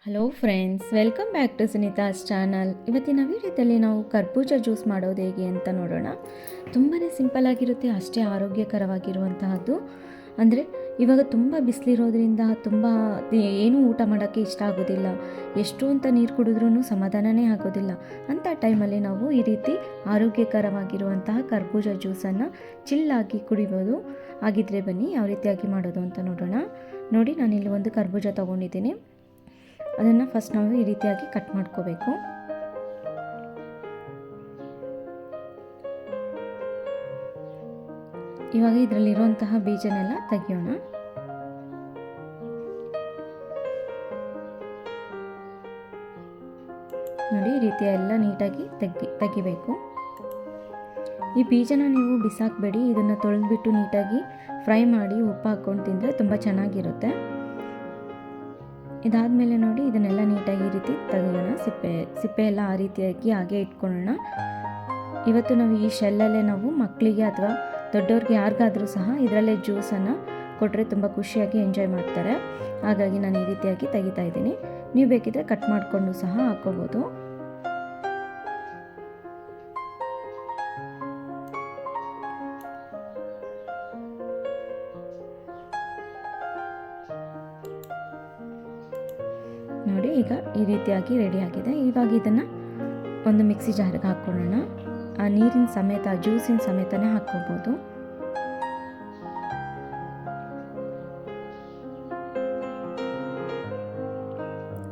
Hello friends, welcome back to Sunita's channel. ಇವತ್ತಿನ ವಿಡಿಯೋದಲ್ಲಿ ನಾವು ಕರ್ಬೂಜ ಜ್ಯೂಸ್ ಮಾಡೋದು ಹೇಗೆ ಅಂತ ನೋಡೋಣ. ತುಂಬಾ ಸಿಂಪಲ್ ಆಗಿರುತ್ತೆ, ಅಷ್ಟೇ ಆರೋಗ್ಯಕರವಾಗಿರುವಂತಹದ್ದು. ಅಂದರೆ ಇವಾಗ ತುಂಬ ಬಿಸಿಲಿರೋದ್ರಿಂದ ತುಂಬ ಏನೂ ಊಟ ಮಾಡೋಕ್ಕೆ ಇಷ್ಟ ಆಗೋದಿಲ್ಲ, ಎಷ್ಟು ಅಂತ ನೀರು ಕುಡಿದ್ರೂ ಸಮಾಧಾನನೇ ಆಗೋದಿಲ್ಲ. ಅಂಥ ಟೈಮಲ್ಲಿ ನಾವು ಈ ರೀತಿ ಆರೋಗ್ಯಕರವಾಗಿರುವಂತಹ ಕರ್ಬೂಜ ಜ್ಯೂಸನ್ನು ಚಿಲ್ಲಾಗಿ ಕುಡಿಬೋದು. ಹಾಗಿದ್ರೆ ಬನ್ನಿ ಯಾವ ರೀತಿಯಾಗಿ ಮಾಡೋದು ಅಂತ ನೋಡೋಣ. ನೋಡಿ, ನಾನಿಲ್ಲಿ ಒಂದು ಕರ್ಬೂಜ ತೊಗೊಂಡಿದ್ದೀನಿ. ಅದನ್ನು ಫಸ್ಟ್ ನಾವು ಈ ರೀತಿಯಾಗಿ ಕಟ್ ಮಾಡ್ಕೋಬೇಕು. ಇವಾಗ ಇದರಲ್ಲಿರುವಂತಹ ಬೀಜನೆಲ್ಲ ತೆಗಿಯೋಣ. ನೋಡಿ, ಈ ರೀತಿಯ ಎಲ್ಲ ನೀಟಾಗಿ ತೆಗಿಬೇಕು. ಈ ಬೀಜನ ನೀವು ಬಿಸಾಕಬೇಡಿ, ಇದನ್ನು ತೊಳೆದ್ಬಿಟ್ಟು ನೀಟಾಗಿ ಫ್ರೈ ಮಾಡಿ ಉಪ್ಪು ಹಾಕ್ಕೊಂಡು ತಿಂದರೆ ತುಂಬ ಚೆನ್ನಾಗಿರುತ್ತೆ. ಇದಾದಮೇಲೆ ನೋಡಿ, ಇದನ್ನೆಲ್ಲ ನೀಟಾಗಿ ಈ ರೀತಿ ತೆಗೆಯೋಣ. ಸಿಪ್ಪೆ ಎಲ್ಲ ಆ ರೀತಿಯಾಗಿ ಹಾಗೆ ಇಟ್ಕೊಳ್ಳೋಣ. ಇವತ್ತು ನಾವು ಈ ಶೆಲ್ಲಲ್ಲೇ ನಾವು ಮಕ್ಕಳಿಗೆ ಅಥವಾ ದೊಡ್ಡವ್ರಿಗೆ ಯಾರಿಗಾದರೂ ಸಹ ಇದರಲ್ಲೇ ಜ್ಯೂಸನ್ನು ಕೊಟ್ಟರೆ ತುಂಬ ಖುಷಿಯಾಗಿ ಎಂಜಾಯ್ ಮಾಡ್ತಾರೆ. ಹಾಗಾಗಿ ನಾನು ಈ ರೀತಿಯಾಗಿ ತೆಗಿತಾ ಇದ್ದೀನಿ. ನೀವು ಬೇಕಿದ್ರೆ ಕಟ್ ಮಾಡಿಕೊಂಡು ಸಹ ಹಾಕ್ಕೋಬೋದು. ನೋಡಿ, ಈಗ ಈ ರೀತಿಯಾಗಿ ರೆಡಿಯಾಗಿದೆ. ಇವಾಗ ಇದನ್ನು ಒಂದು ಮಿಕ್ಸಿ ಜಾರಿಗೆ ಹಾಕ್ಕೊಳ್ಳೋಣ. ಆ ನೀರಿನ ಸಮೇತ, ಆ ಜ್ಯೂಸಿನ ಸಮೇತನೇ ಹಾಕ್ಕೋಬೋದು.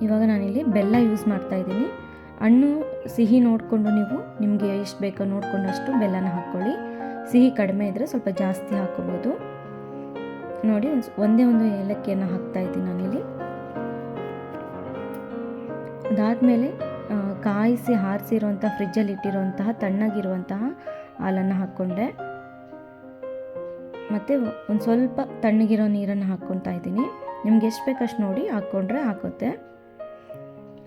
ಇವಾಗ ನಾನಿಲ್ಲಿ ಬೆಲ್ಲ ಯೂಸ್ ಮಾಡ್ತಾ ಇದ್ದೀನಿ. ಹಣ್ಣು ಸಿಹಿ ನೋಡಿಕೊಂಡು ನೀವು ನಿಮಗೆ ಎಷ್ಟು ಬೇಕೋ ನೋಡಿಕೊಂಡಷ್ಟು ಬೆಲ್ಲನ ಹಾಕ್ಕೊಳ್ಳಿ. ಸಿಹಿ ಕಡಿಮೆ ಇದ್ದರೆ ಸ್ವಲ್ಪ ಜಾಸ್ತಿ ಹಾಕ್ಕೋಬೋದು. ನೋಡಿ, ಒಂದೇ ಒಂದು ಏಲಕ್ಕಿಯನ್ನು ಹಾಕ್ತಾ ಇದ್ದೀನಿ ನಾನಿಲ್ಲಿ. ಅದಾದಮೇಲೆ ಕಾಯಿಸಿ ಆರಿಸಿರುವಂಥ ಫ್ರಿಜ್ಜಲ್ಲಿ ಇಟ್ಟಿರುವಂತಹ ತಣ್ಣಗಿರುವಂತಹ ಹಾಲನ್ನು ಹಾಕ್ಕೊಂಡೆ. ಮತ್ತು ಒಂದು ಸ್ವಲ್ಪ ತಣ್ಣಗಿರೋ ನೀರನ್ನು ಹಾಕ್ಕೊತಾ ಇದ್ದೀನಿ. ನಿಮ್ಗೆ ಎಷ್ಟು ಬೇಕಷ್ಟು ನೋಡಿ ಹಾಕ್ಕೊಂಡ್ರೆ ಆಗುತ್ತೆ.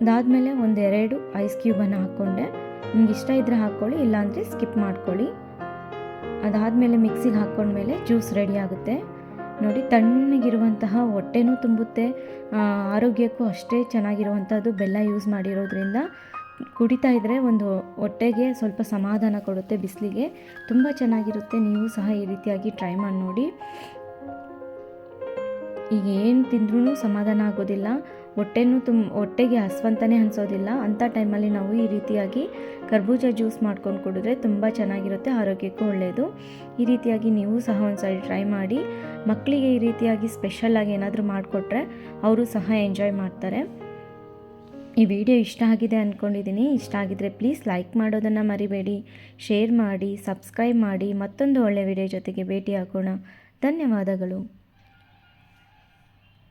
ಅದಾದಮೇಲೆ ಒಂದೆರಡು ಐಸ್ ಕ್ಯೂಬನ್ನು ಹಾಕ್ಕೊಂಡೆ. ನಿಮ್ಗೆ ಇಷ್ಟ ಇದ್ದರೆ ಹಾಕ್ಕೊಳ್ಳಿ, ಇಲ್ಲಾಂದರೆ ಸ್ಕಿಪ್ ಮಾಡ್ಕೊಳ್ಳಿ. ಅದಾದಮೇಲೆ ಮಿಕ್ಸಿಗೆ ಹಾಕ್ಕೊಂಡ್ಮೇಲೆ ಜ್ಯೂಸ್ ರೆಡಿ ಆಗುತ್ತೆ. ನೋಡಿ, ತಣ್ಣಗಿರುವಂತಹ ಹೊಟ್ಟೆನೂ ತುಂಬುತ್ತೆ, ಆರೋಗ್ಯಕ್ಕೂ ಅಷ್ಟೇ ಚೆನ್ನಾಗಿರುವಂಥದ್ದು. ಬೆಲ್ಲ ಯೂಸ್ ಮಾಡಿರೋದ್ರಿಂದ ಕುಡಿತಾ ಇದ್ದರೆ ಒಂದು ಹೊಟ್ಟೆಗೆ ಸ್ವಲ್ಪ ಸಮಾಧಾನ ಕೊಡುತ್ತೆ. ಬಿಸಿಲಿಗೆ ತುಂಬ ಚೆನ್ನಾಗಿರುತ್ತೆ. ನೀವು ಸಹ ಈ ರೀತಿಯಾಗಿ ಟ್ರೈ ಮಾಡಿ ನೋಡಿ. ಈಗ ಏನು ತಿಂದ್ರೂ ಸಮಾಧಾನ ಆಗೋದಿಲ್ಲ, ಹೊಟ್ಟೆಗೆ ಹಸ್ವಂತನೇ ಅನಿಸೋದಿಲ್ಲ. ಅಂಥ ಟೈಮಲ್ಲಿ ನಾವು ಈ ರೀತಿಯಾಗಿ ಕರ್ಬೂಜ ಜ್ಯೂಸ್ ಮಾಡ್ಕೊಂಡು ಕುಡಿದ್ರೆ ತುಂಬ ಚೆನ್ನಾಗಿರುತ್ತೆ, ಆರೋಗ್ಯಕ್ಕೂ ಒಳ್ಳೆಯದು. ಈ ರೀತಿಯಾಗಿ ನೀವು ಸಹ ಒಂದ್ಸರಿ ಟ್ರೈ ಮಾಡಿ. ಮಕ್ಕಳಿಗೆ ಈ ರೀತಿಯಾಗಿ ಸ್ಪೆಷಲಾಗಿ ಏನಾದರೂ ಮಾಡಿಕೊಟ್ರೆ ಅವರು ಸಹ ಎಂಜಾಯ್ ಮಾಡ್ತಾರೆ. ಈ ವಿಡಿಯೋ ಇಷ್ಟ ಆಗಿದೆ ಅಂದ್ಕೊಂಡಿದ್ದೀನಿ. ಇಷ್ಟ ಆಗಿದ್ರೆ ಪ್ಲೀಸ್ ಲೈಕ್ ಮಾಡೋದನ್ನು ಮರಿಬೇಡಿ, ಶೇರ್ ಮಾಡಿ, ಸಬ್ಸ್ಕ್ರೈಬ್ ಮಾಡಿ. ಮತ್ತೊಂದು ಒಳ್ಳೆಯ ವಿಡಿಯೋ ಜೊತೆಗೆ ಭೇಟಿ ಆಗೋಣ. ಧನ್ಯವಾದಗಳು.